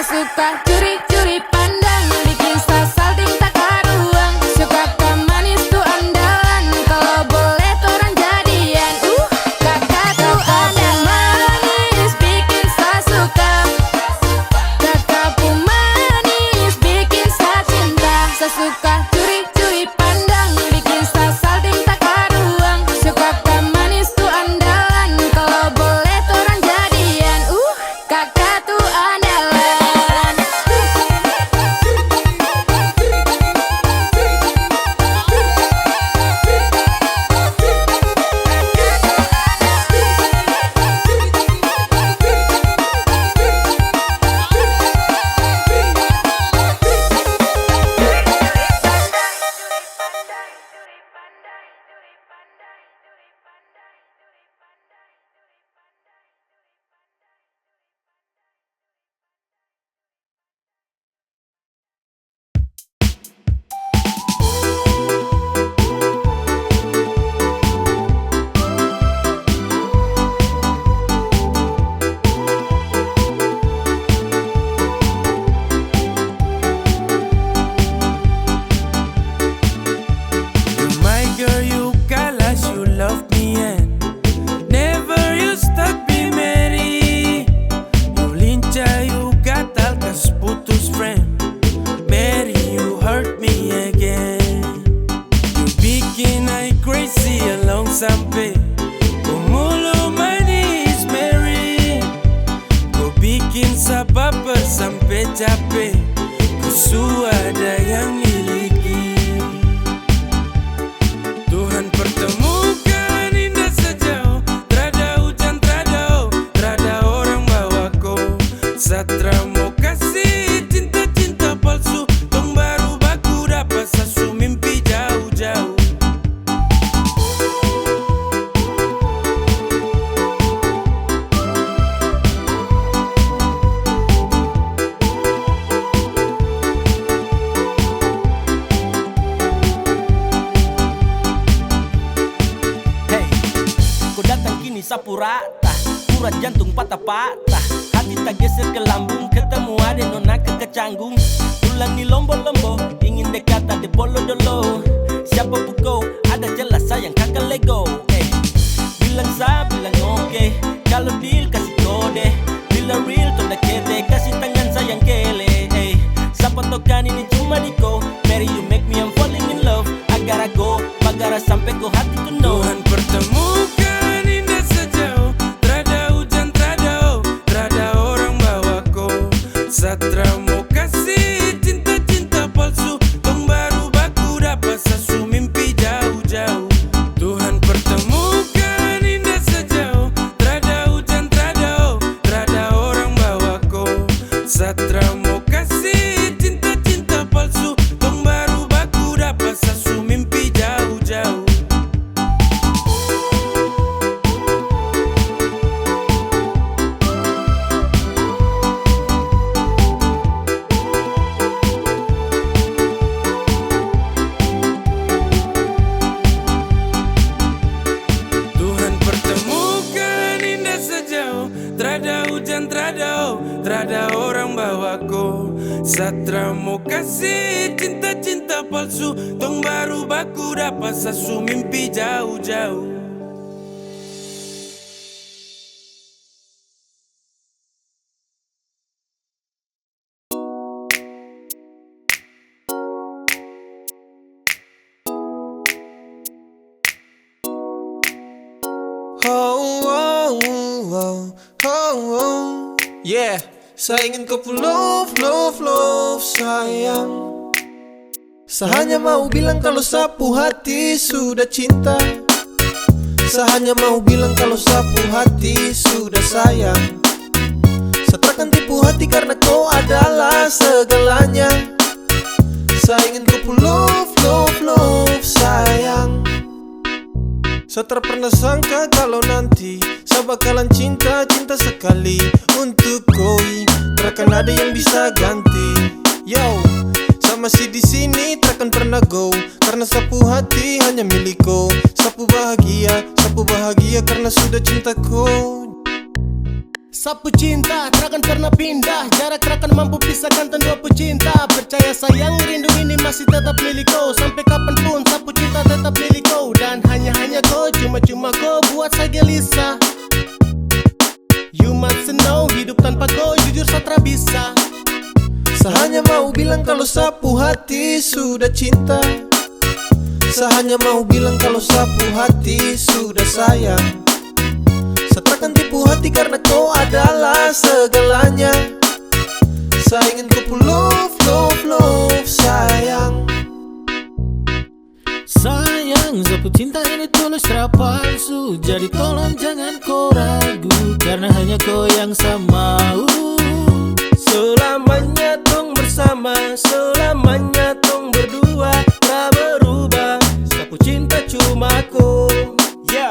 Sesuka curi-curi pandang, bikin salting tak karuang. Suka ke manis tuh andalan, kalau boleh torang jadian. Kakak tuh andalan, manis bikin sa suka. Kakak pun manis bikin sa cinta. Sesuka curi-curi pandang, bikin salting tak karuang. Suka ke manis tuh andalan, kalau boleh torang jadian. Kakak tuh andalan. Sampai ku mulu manis Mary, ku bikin sabab sampai capek, ku suada yang miliki. Tuhan pertemukan indah sejauh, trada hujan, trada orang bawa kau. Satra mau kasih cinta-cinta palsu, tong baru baku dapat sasu mimpi jauh-jauh. Sapu rata, urat jantung patah-patah, hati tak geser ke lambung, ketemu ada nona kecanggung. Tulang di lombo-lombo, ingin dekat ada bolo-dolo. Siapa pukau, ada jelas sayang kakak lego. Bilang sa, bilang oke, kalau deal kasih kode. Bila real, tanda kete, kasih tangan sayang kele. Siapa tokan ini cuma diko, Mary you make me I'm falling in love. Agar aku, bagara sampai ko hati ku know. Tuhan pertemukan indah sejauh, trada hujan, trada orang bawa kau. Satra mau kasih cinta-cinta palsu, tong baru baku dapat sasu mimpi jauh-jauh. Tuhan pertemukan indah sejauh, trada hujan, trada orang bawa kau. Satra mau kasih cinta-cinta palsu, tong baru baku dapat sasu mimpi jauh-jauh. Trada hujan, trada orang bawa kau. Satra mau kasih cinta-cinta palsu, tong baru baku dapat sasu mimpi jauh-jauh. Yeah, saya ingin kau love sayang. Saya hanya mau bilang kalau sapu hati sudah cinta. Saya hanya mau bilang kalau sapu hati sudah sayang. Saya takkan tipu hati karena kau adalah segalanya. Saya ingin kau love sayang. Saya tak pernah sangka kalau nanti saya bakalan cinta sekali untuk koi. Takkan ada yang bisa ganti. Yo, saya masih di sini takkan pernah go, karena sapu hati hanya milikku. Sapu bahagia karena sudah cintaku. Sapu cinta, takkan pernah pindah. Jarak takkan mampu pisahkan dua pecinta. Percaya sayang, rindu ini masih tetap milikku. Sampai kapanpun sapu cinta tetap milikku. Dan hanya kau, cuma kau buat saya gelisah. You must know, hidup tanpa kau jujur satra bisa. Saya hanya mau bilang kalau sapu hati sudah cinta. Saya hanya mau bilang kalau sapu hati sudah sayang. Saya takkan tipu hati karena kau adalah segalanya. Saya ingin kau love, love, love, sayang. Sayang, sapu cinta ini tulus tak palsu. Jadi tolong jangan kau ragu, karena hanya kau yang saya mau. Selamanya tong bersama, selamanya tong berdua, tak berubah. Sapu cinta cuma kau. Yo,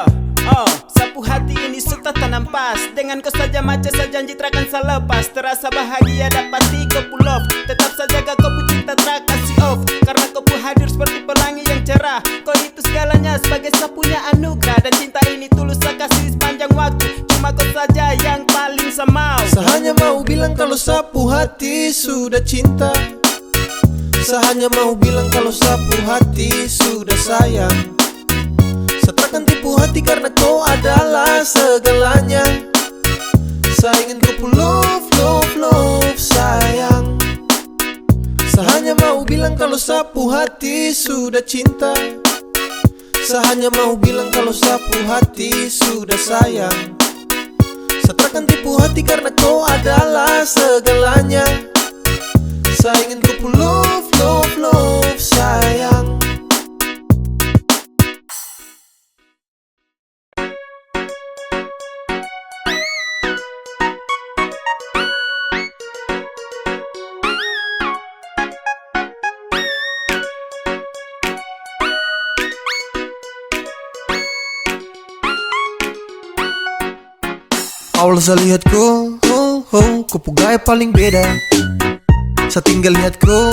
sapu hati ini sudah tanam pas. Dengan kau saja macam saya janji takkan saya lepas. Terasa bahagia dapati kau pull off. Tetap saja kau cinta tak kasih off. Karena kau hadir seperti pelangi yang cerah. Kau itu segalanya sebagai sapunya anugerah. Dan cinta ini tulus saya kasih sepanjang waktu. Cuma kau saja yang paling saya mau. Saya hanya mau bilang kalau sapu hati sudah cinta. Saya hanya mau bilang kalau sapu hati sudah sayang. Saya takkan tipu hati karena kau adalah segalanya. Saya ingin kau love, love, love, sayang. Saya hanya mau bilang kalau sapu hati sudah cinta. Saya hanya mau bilang kalau sapu hati sudah sayang. Saya takkan tipu hati karena kau adalah segalanya. Saya ingin kau love, love, love, sayang. Awal saya lihat kau, kau gaya paling beda. Saya tinggal lihat kau,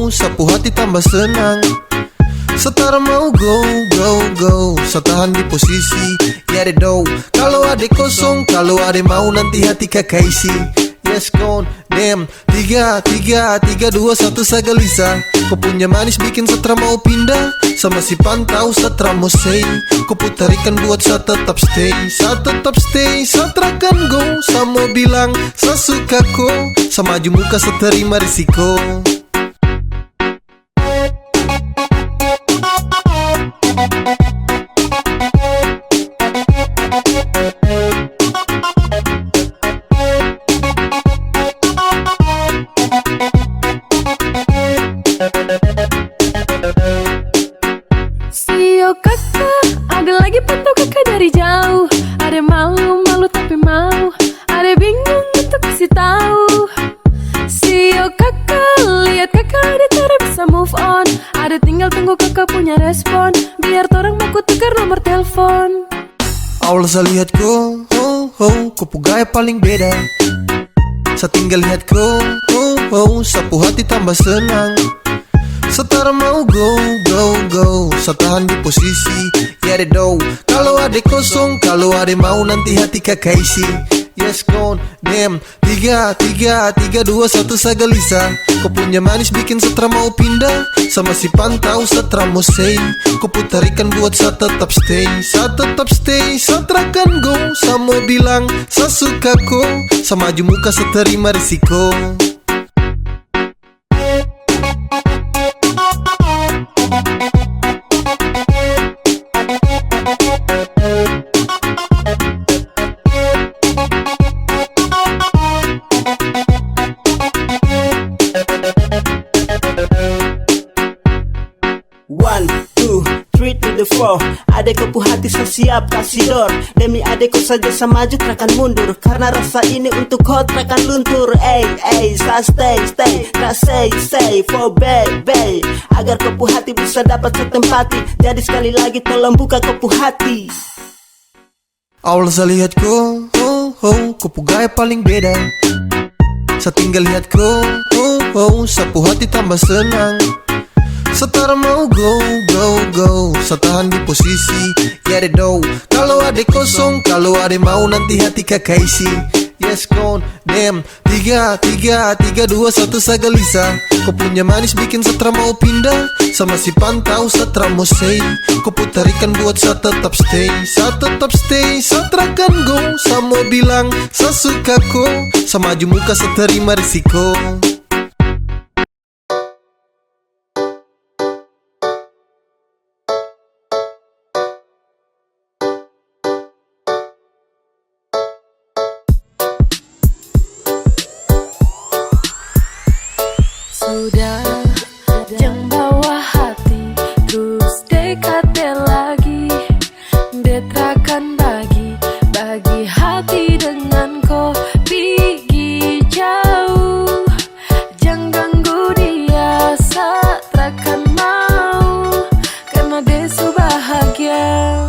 sapu hati tambah senang. Setara mau go, saya tahan di posisi. Ya de do, kalau ada kosong, kalau ada mau nanti hati kakak isi. Yes gone, damn, 3, 2, 1 saya gelisah. Kau punya manis bikin setra mau pindah. Sama si pantau setra mau say. Kau putarikan buat saya tetap stay. Saya tetap stay, saya terakan go. Saya mau bilang, saya suka kau. Saya maju muka, saya terima risiko. Sio kakak, ada lagi pantau kakak dari jauh. Ada malu tapi mau. Ada bingung untuk kasih tahu. Sio kakak, lihat kakak ada cara bisa move on. Ada tinggal tunggu kakak punya respon. Biar orang mau tukar nomor telepon. Awal saya lihat kau, kau gaya paling beda. Saya tinggal lihat kau, sapu hati tambah senang. Setara mau go, saya tahan di posisi. Ya de do, kalau ada kosong, kalau ada mau nanti hati kakak isi. Yes gone, damn, 3, 2, 1 saya gelisah. Kau punya manis bikin setra mau pindah. Sama si pantau setra mau say. Kau putarikan buat saya tetap stay. Saya tetap stay, saya terakan go. Saya mau bilang, saya suka kau. Saya maju muka, saya terima risiko. One, two, three to the four. Adekku hati saya siap kasih door. Demi adekku saja saya maju takkan mundur. Karena rasa ini untuk kau takkan luntur. Ey, saya stay, tak say for baby. Agar kau hati bisa dapat setempati. Jadi sekali lagi tolong buka kau hati. Awal saya lihat kau, kau gaya paling beda. Saya tinggal lihat kau, sapu hati tambah senang. Setara mau go, go, go. Setahan di posisi, ya deh do. Kalau ade kosong, kalau ade mau nanti hati kakak isi. Yes gone, damn. 3, 2, 1 sagalisa. Kau punya manis bikin Satra mau pindah. Sama si pantau Satra mau say. Kau putarikan buat saya tetap stay. Saya tetap stay, Satra kan go. Sama bilang, saya suka ko. Sama maju muka saya terima risiko. Sudah, jangan bawa hati, terus dekati lagi. Betrakan bagi hati dengan kau pergi jauh. Jangan ganggu dia, satrakan mau, karena dia su bahagia.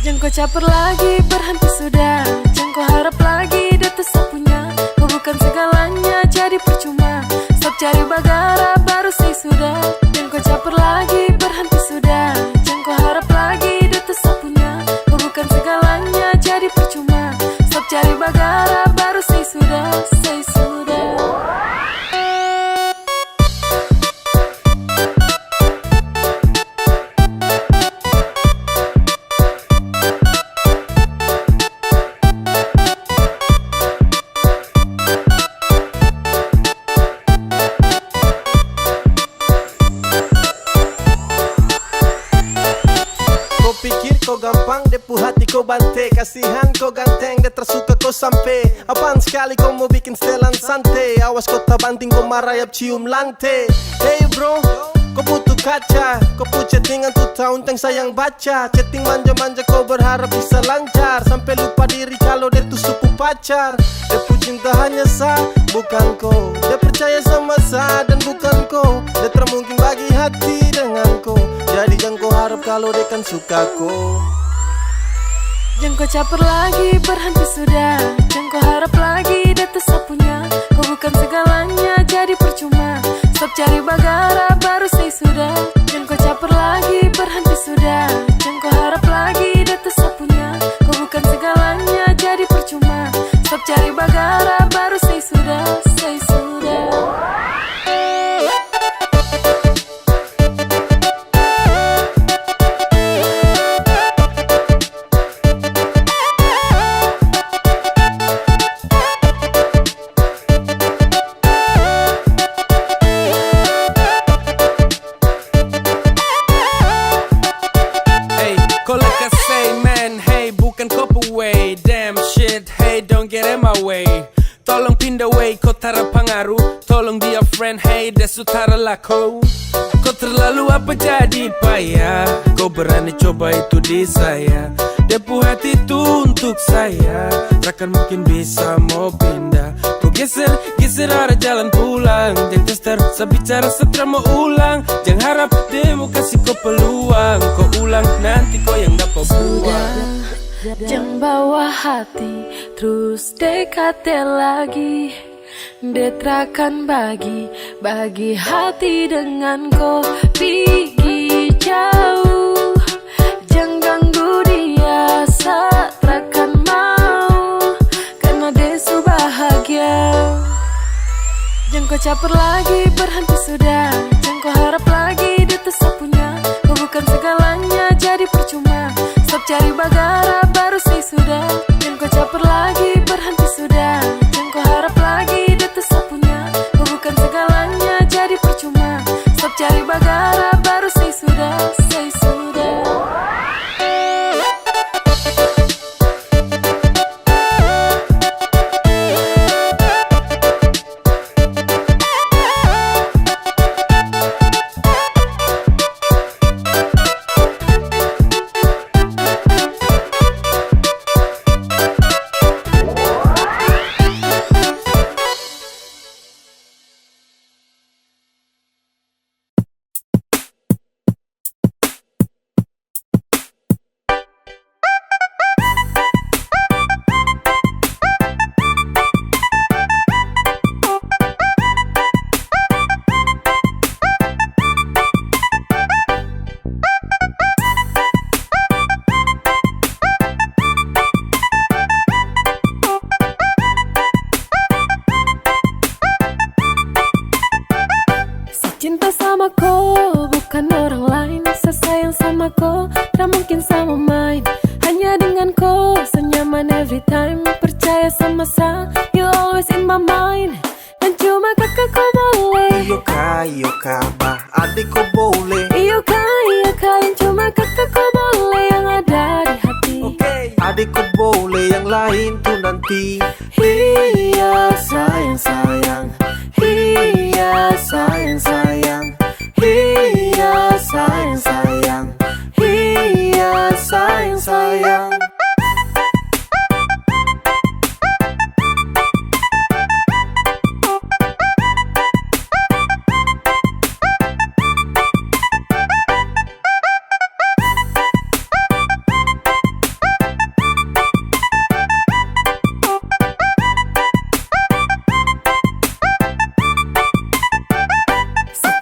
Jangan kau caper lagi, berhenti sudah. Jangan kau harap lagi, dia tuh sapunya. Kau bukan segalanya, jadi percuma. Stop cari bagara, baru say sudah. Jangan kau caper lagi, berhenti sudah. Jangan kau harap lagi, dia tuh sapunya. Kau bukan segalanya, jadi percuma. Stop cari bagara, baru say sudah, say sudah. Pikir kau gampang, depu hati kau bante. Kasihan kau ganteng, dia tersuka kau sampai. Apaan sekali kau mau bikin setelan santai. Awas kau tak banting, kau marayap cium lantai. Hey bro, kau butuh kaca. Kau pun chattingan tuh tahun teng sayang baca. Chatting manja-manja kau berharap bisa lancar. Sampai lupa diri kalau dia tuh suku pacar. Depu cinta hanya sah, bukan kau. Dia percaya sama sah dan bukan kau. Dia termungkin bagi hati dengan kau. Jadi jangan kau harap kalau dia kan suka kau. Jangan kau caper lagi, berhenti sudah. Jangan kau harap lagi, dia tuh sapunya. Kau bukan segalanya, jadi percuma. Stop cari bagara, baru say sudah. Jangan kau caper lagi, berhenti sudah. Jangan kau harap lagi, dia tuh sapunya. Kau bukan segalanya, jadi percuma. Stop cari bagara, baru say sudah, say sudah. Tolong pindah way, kau tara pengaruh. Tolong dia friend, hey dia sutara laku. Kau terlalu apa jadi payah. Kau berani coba itu di saya. Depu hati itu untuk saya. Takkan mungkin bisa mau pindah. Kau geser ada jalan pulang. Jangan tester, saya bicara setelah mau ulang. Jangan harap dia mau kasih kau peluang. Kau ulang nanti kau yang dapat buang. Jangan bawa hati, terus dekati lagi. Betrakan bagi hati dengan kau pergi jauh. Jangan ganggu dia, satrakan mau, karena dia su bahagia. Jangan kau caper lagi, berhenti sudah. Jangan kau harap lagi, dia tuh sapunya. Kau bukan segalanya, jadi percuma. Stop cari bagara, baru say sudah. Jangan kau caper lagi, berhenti sudah. Jangan kau harap lagi, dia tuh sapunya. Kau bukan segalanya, jadi percuma. Stop cari bagara, baru say sudah, say sudah. kakak kau boleh. Iyo kak, bah adik kau boleh. Iyo kak, yang cuma kakak kau boleh yang ada di hati. Adik kau boleh, yang lain tuh nanti. Iya sayang sayang, iya sayang sayang, iya sayang sayang, iya sayang sayang.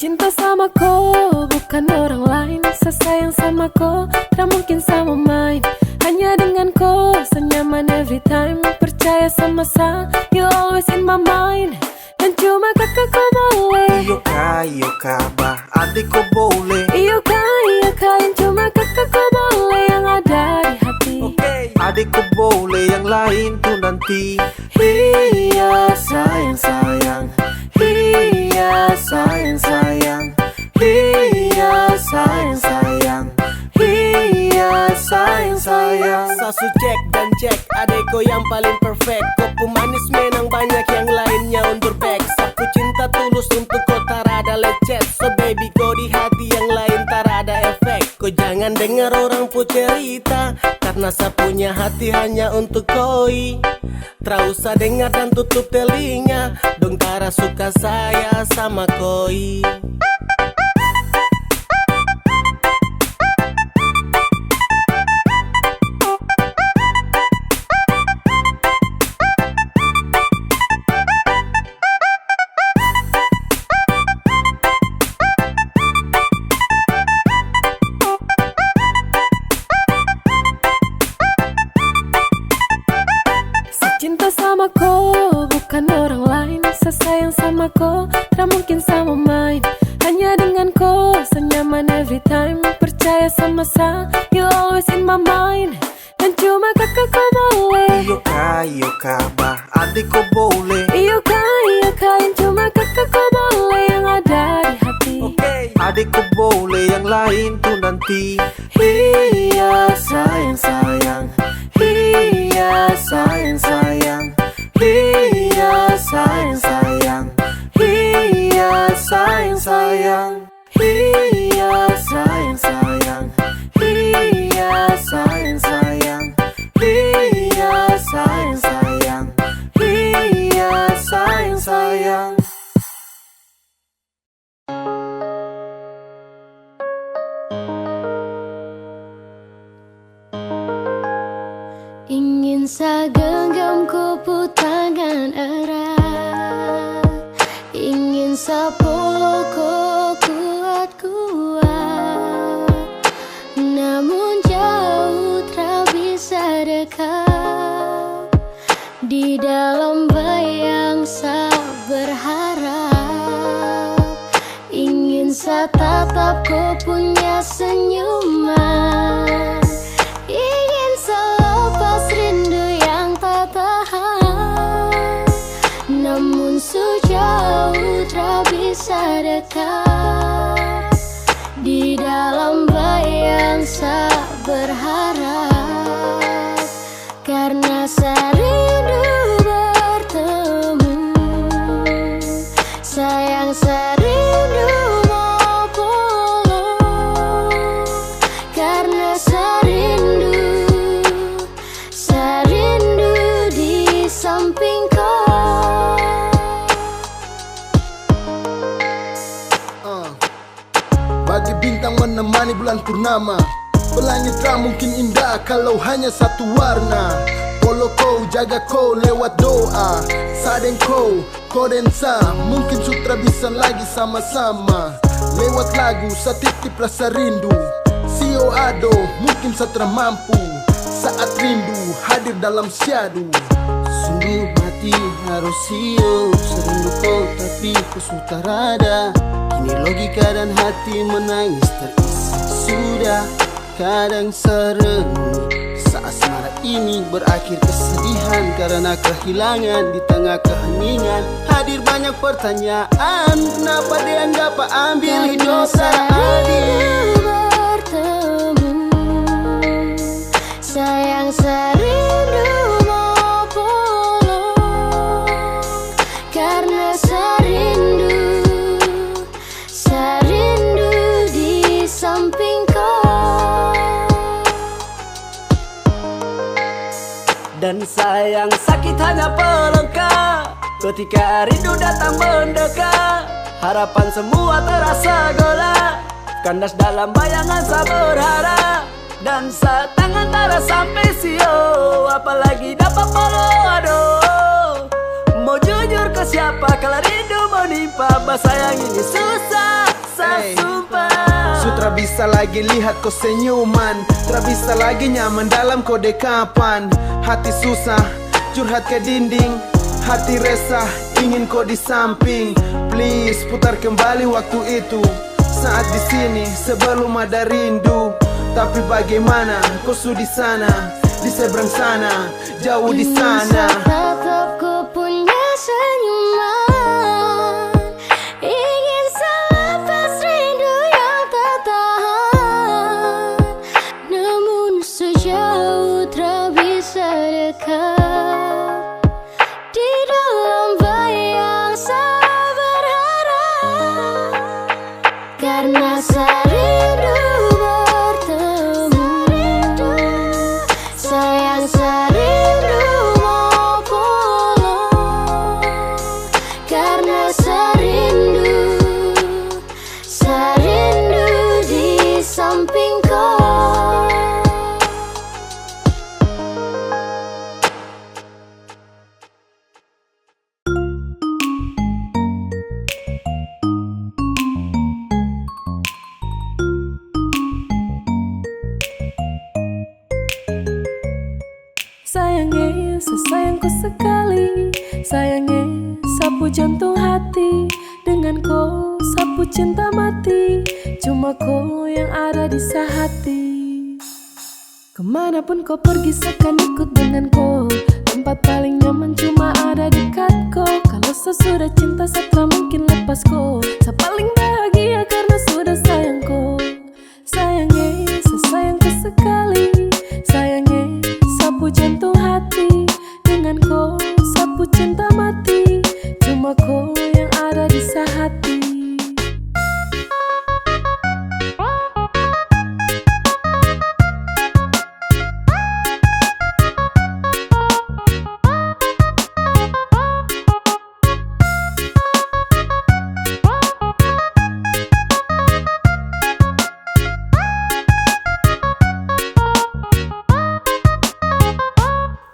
Cinta sama kau bukan orang lain, sesayang sama kau tak mungkin sama main. Hanya dengan kau senyaman every time. Percaya sama saya, you always in my mind. Dan cuma kakak kau boleh. Iyo kak, bah adik kau boleh. Iyo kak, yang cuma kakak kau boleh yang ada di hati. Adik kau boleh, yang lain tuh nanti. Iya sayang sayang, iya sayang sayang, iya sayang sayang, iya sayang sayang. Sasu cek dan cek, adeko yang paling perfect. Kau manis menang banyak yang lainnya undur back. Sapu cinta tulus untuk kau tarada lecet. So baby kau di hati yang lain tarada efek. Kau jangan dengar orang pun cerita, karena saya punya hati hanya untuk koi. Terus usah dengar dan tutup telinga, dong tara suka saya sama koi. Cinta sama kau bukan orang lain, sesayang sama kau tak mungkin sama main. Hanya dengan kau senyaman every time. Percaya sama saya, you always in my mind. Dan cuma kakak kau boleh. Iyo kak, bah adik kau boleh. Iyo kak, yang cuma kakak kau boleh yang ada di hati. Adik kau boleh, yang lain tuh nanti. Iya sayang sayang, iya sayang sayang, iya sayang sayang, iya sayang sayang, iya sayang sayang, iya sayang sayang, iya sayang sayang, iya sayang sayang. Ingin saya genggam kupu tangan erat, ingin saya peluk kau kuat-kuat. Namun jauh tak bisa dekat. Di dalam bayang saya berharap, ingin saya tatap kau punya senyuman. Ingin selepas rindu yang tak tahan, namun sejauh tak bisa dekat. Di dalam bayang saya berharap, karena saya rindu bertemu. Sayang saya rindu mau peluk, karena saya rindu di samping kau. Bagi bintang menemani bulan purnama, pelangi tak mungkin indah kalau hanya satu warna. Polo kau, jaga kau lewat doa. Sadeng kau, dan sa, mungkin sutra bisa lagi sama-sama. Lewat lagu, sa titip rasa rindu. Sio ado, mungkin satra mampu. Saat rindu hadir dalam syadu. Sungguh mati harus sio, serindu kau tapi ku sutarada. Kini logika dan hati menangis terisi. Sudah kadang serenung, saat asmara ini berakhir kesedihan karena kehilangan. Di tengah keheningan hadir banyak banyak pertanyaan, kenapa dia nggak ambil hidup Karena adil? bertemu, sayang serindu mau pulang. Karena serindu di samping kau. Dan sayang sakit hanya pelengkap ketika rindu datang mendekat. Harapan semua terasa gelap, kandas dalam bayangan saya berharap. Dan saat tangan tara sampai sio, apalagi dapat follow, aduh. Mau jujur ke siapa kalau rindu menimpa, bahasa yang ini susah, saya sumpah. Sutra bisa lagi lihat kau senyuman, tak bisa lagi nyaman dalam kau dekapan. Hati susah, curhat ke dinding, hati resah, ingin kau di samping. Please putar kembali waktu itu, saat di sini sebelum ada rindu. Tapi bagaimana kau sudah di sana, di seberang sana, jauh di sana. Tetap ku punya senyuman, ingin selepas rindu yang tak tahan. Namun sejauh tak bisa dekat, di dalam bayang saya berharap. Karena serindu bertemu, sayang serindu mau pulang. Karena serindu di samping kau. Sayangnya, sesayangku sekali. Sayangnya, sapu jantung hati. Dengan kau, sapu cinta mati. Cuma kau yang ada di sehati. Kemanapun kau pergi, seakan ikut dengan kau. Tempat paling nyaman cuma ada dekat kau. Kalau sesudah cinta, saya tak mungkin lepas kau. Saya paling bahagia karena sudah sayang kau. Sayangnya, sesayangku sekali. Sayangnya, sapu jantung hati. Dengan kau, sapu cinta mati. Cuma kau yang ada di sehati.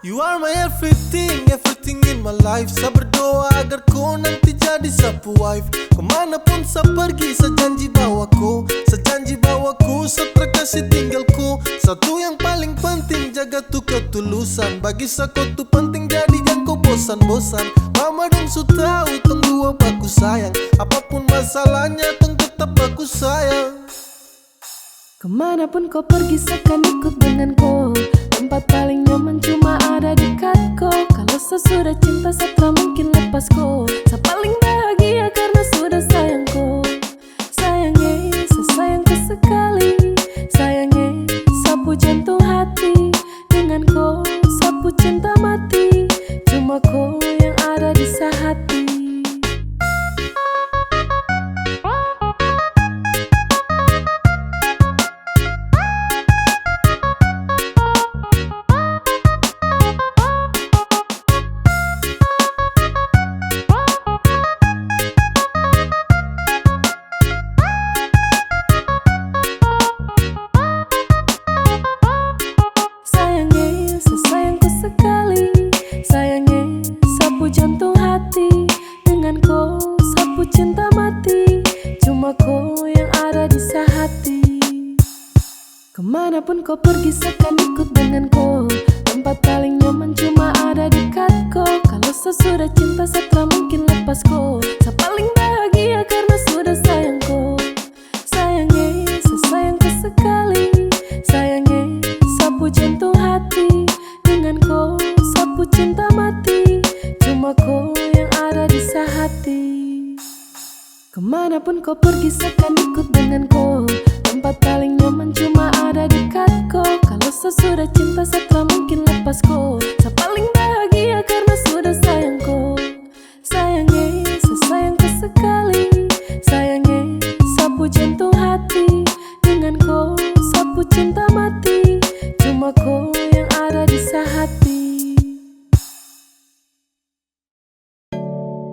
You are my everything, everything in my life. Saya berdoa agar kau nanti jadi sapu wife. Kemanapun saya pergi, saya janji bawaku. Saya janji bawaku, saya terkasih tinggalku. Satu yang paling penting, jaga tuh ketulusan. Bagi saya kau tuh penting, jadi jangan kau bosan-bosan. Mama dan su tahu, tunggu apa aku sayang. Apapun masalahnya, tunggu tetap aku sayang. Kemanapun kau pergi, seakan ikut dengan kau. Tempat paling nyaman cuma ada dekat kau. Kalau sesudah cinta, saya tak mungkin lepas kau. Saya paling bahagia karena sudah sayang kau. Sayangnya, sesayangku sekali. Sayangnya, sapu jantung hati. Dengan kau, sapu cinta mati. Cuma kau yang ada di sehati. Kemanapun kau pergi, seakan ikut dengan kau. Tempat paling nyaman cuma ada dekat kau. Kalau sesudah cinta, saya tak mungkin lepas kau. Saya paling bahagia karena sudah sayang kau. Sayangnya, sesayangku sekali. Sayangnya, sapu jantung hati. Dengan kau, sapu cinta mati. Cuma kau yang ada di sehati. Kemanapun kau pergi seakan ikut denganku. Tempat paling nyaman cuma ada dekatku. Kalau sesudah cinta setelah mungkin lepasku. Saya paling bahagia karena sudah sayangku. Sayangnya, sesayangku sekali. Sayangnya, sapu jantung hati. Dengan kau, sapu cinta mati. Cuma kau yang ada di hati.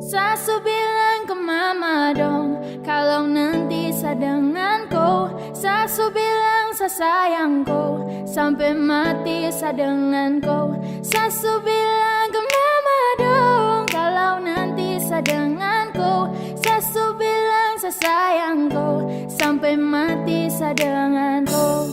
Sasu bilang ke mama dong, kalau nanti saya dengan kau. Sasu bilang saya sayang kau, sampai mati saya dengan kau. Sasu bilang ke mama dong, kalau nanti saya dengan kau. Sasu bilang saya sayang kau, sampai mati saya dengan kau.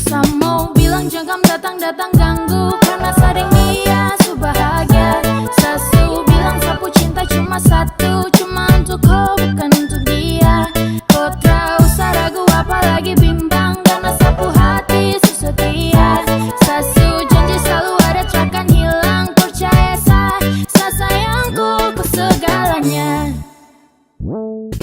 Saya mau bilang jangan datang-datang ganggu, karena sering dia su bahagia. Sasu bilang sapu cinta cuma satu, cuma untuk kau bukan untuk dia. Kau tak usah ragu apalagi bimbang, karena sapu hati su setia. Sasu janji selalu ada takkan hilang, percaya saya sayangku ku segalanya.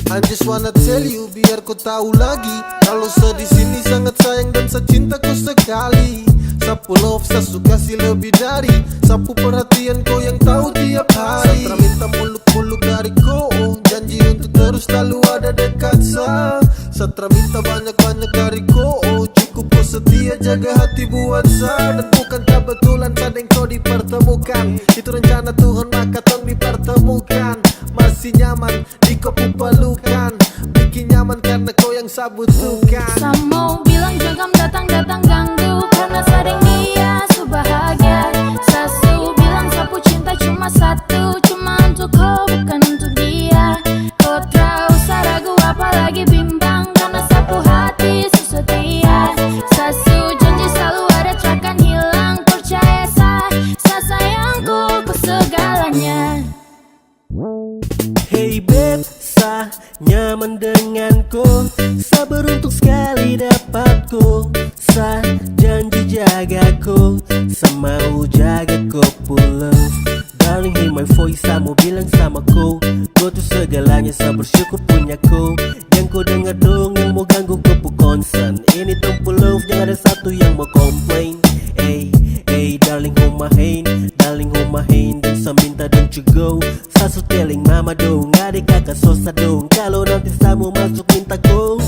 I just wanna tell you biar kau tahu lagi, kalau saya di sini sangat sayang dan saya cinta kau sekali. Sapu love saya suka sih lebih dari sapu perhatian kau yang tahu tiap hari. Saya minta muluk-muluk dari kau, janji untuk terus selalu ada dekat saya. Saya minta banyak-banyak dari kau, cukup kau setia jaga hati buat saya. Dan bukan kebetulan saya dan kau dipertemukan, itu rencana Tuhan maka tong dipertemukan. Masih nyaman di kau pelukan, bikin nyaman karena kau yang saya butuhkan. Saya mau bilang jangan datang-datang ganggu, karena sering dia su bahagia. Sasu bilang sapu cinta cuma satu, cuma untuk kau bukan untuk dia. Kau tak usah ragu apalagi bimbang, karena sapu hati su setia. Sasu janji selalu ada takkan hilang, percaya saya sayangku ku segalanya. Hey babe, saya nyaman denganku. Saya beruntung sekali dapatku. Saya janji jagaku, saya mau jaga kau pulang. Darling, hear my voice, saya mau bilang sama kau. Kau tuh segalanya, saya bersyukur punya kau. Yang kau dengar dong yang mau ganggu kau pun concern. Ini tempat love, jangan ada satu yang mau complain. Hey, hey, darling, hold my hand. Darling, hold my hand. Dan saya minta don't you go. Saya so telling mama dong, adik kakak sosa dong, kalau nanti saya mau masuk minta kau.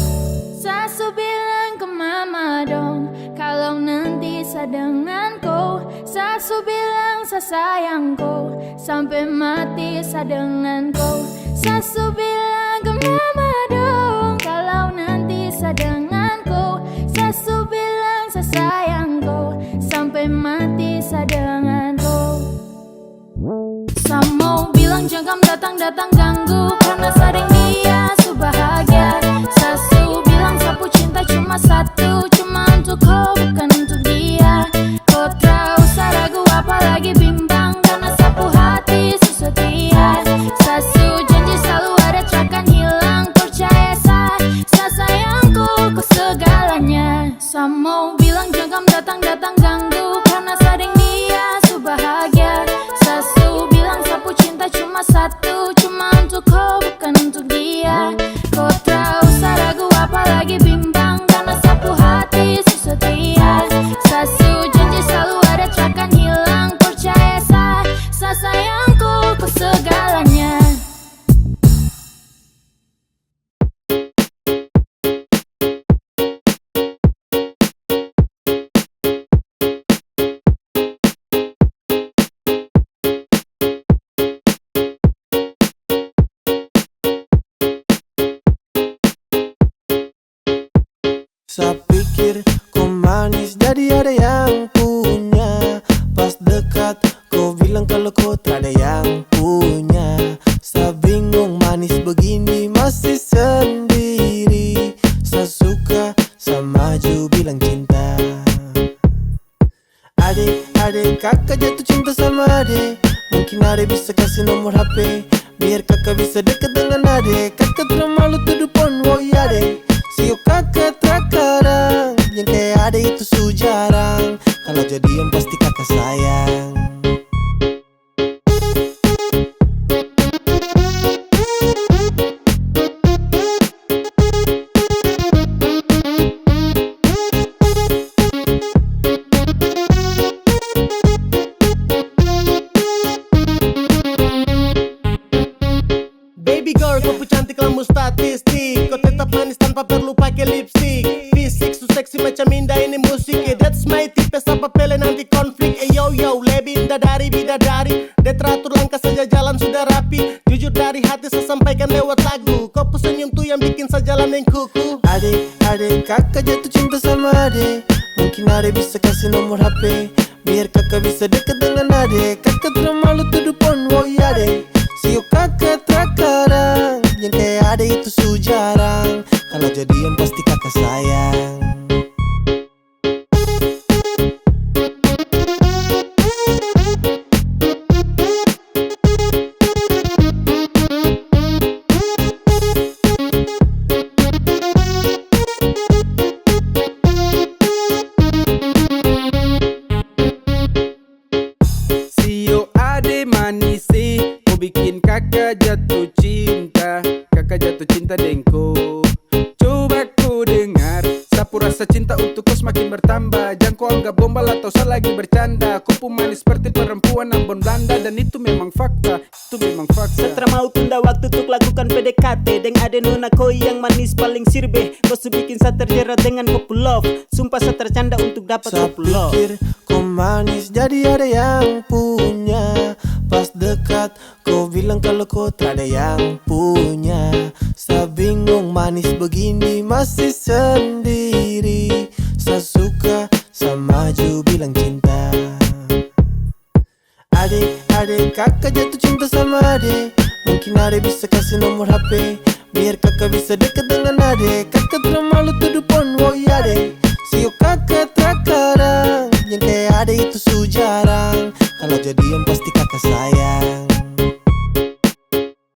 Sasu bilang ke mama dong, kalau nanti saya dengan kau. Sasu bilang saya sayang kau, sampai mati saya dengan kau. Sasu bilang ke mama dong, kalau nanti saya dengan kau. Sasu bilang saya sayang kau, sampai mati saya dengan kau. Saya mau bilang jangan datang-datang ganggu, karena sering dia su bahagia. Sasu bilang sapu cinta cuma satu, cuma untuk kau bukan untuk dia. Kau tak usah ragu apalagi bimbang, karena sapu hati su setia. Sasu janji selalu ada takkan hilang, percaya saya sayangku ku segalanya. Saya mau bilang jangan datang-datang ganggu, karena sering dia su bahagia. Sasu bilang sapu cinta cuma satu, cuma untuk kau bukan untuk dia. Kau tak usah ragu apalagi bimbang, karena sapu hati su setia. Sasu janji selalu ada takkan hilang, percaya saya sayangku ku segalanya. Saya pikir kau manis jadi ada yang punya. Pas dekat kau bilang kalau kau tak ada yang punya. Saya bingung manis begini masih sendiri. Saya suka, saya maju bilang cinta. Adik, kakak jatuh cinta sama adik. Mungkin adik bisa kasih nomor HP, biar kakak bisa dekat dengan adik. Kakak terlalu tuduh pon, woi adik. Sio kakak terkadang, yang kayak adik itu su jarang. Kalau jadian pasti kakak sayang. Baby girl, kau pu cantik lampu statistik. Kau tetap manis tanpa perlu pakai lipstick. Fisik su seksi macam indah ini musik. That's my tipe, apa pele nanti konflik. Yo yo, lebih dari bidadari. Dia teratur langkah saja jalan sudah rapi. Jujur dari hati saya sampaikan lewat lagu. Kau pu senyum tuh yang bikin saya jalan yang kuku. Adek, kakak jatuh cinta sama adek. Mungkin adek bisa kasih nomor HP biar kakak bisa dekat dengan adek. Kakak terlalu tuduh pon, woi adek. Sio kakak terkarang, yang kayak adek itu su jarang. Kalau jadian pasti kakak sayang. Bikin kakak jatuh cinta, kakak jatuh cinta dengko. Coba ku dengar, sapu rasa cinta untukku semakin bertambah. Jangan kau anggap gombal atau saya lagi bercanda. Ku pun manis seperti perempuan Ambon Belanda. Dan itu memang fakta, itu memang fakta. Setelah mau tunda waktu untuk lakukan PDKT Deng ade nona koi yang manis paling sirbe. Kau su bikin saya terjerat dengan kopu love. Sumpah saya tercanda untuk dapat kopu love. Saya pikir kau manis jadi ada yang punya. Pas dekat kau bilang kalau kau tak ada yang punya. Saya bingung manis begini masih sendiri. Saya suka, saya maju bilang cinta. Adek, kakak jatuh cinta sama adek. Mungkin adek bisa kasih nomor HP biar kakak bisa dekat dengan adek. Kakak terlalu tuduh pon, woi adek. Sio kakak terkarang, yang kayak adek itu su jarang. Kalau jadian pasti kakak sayang.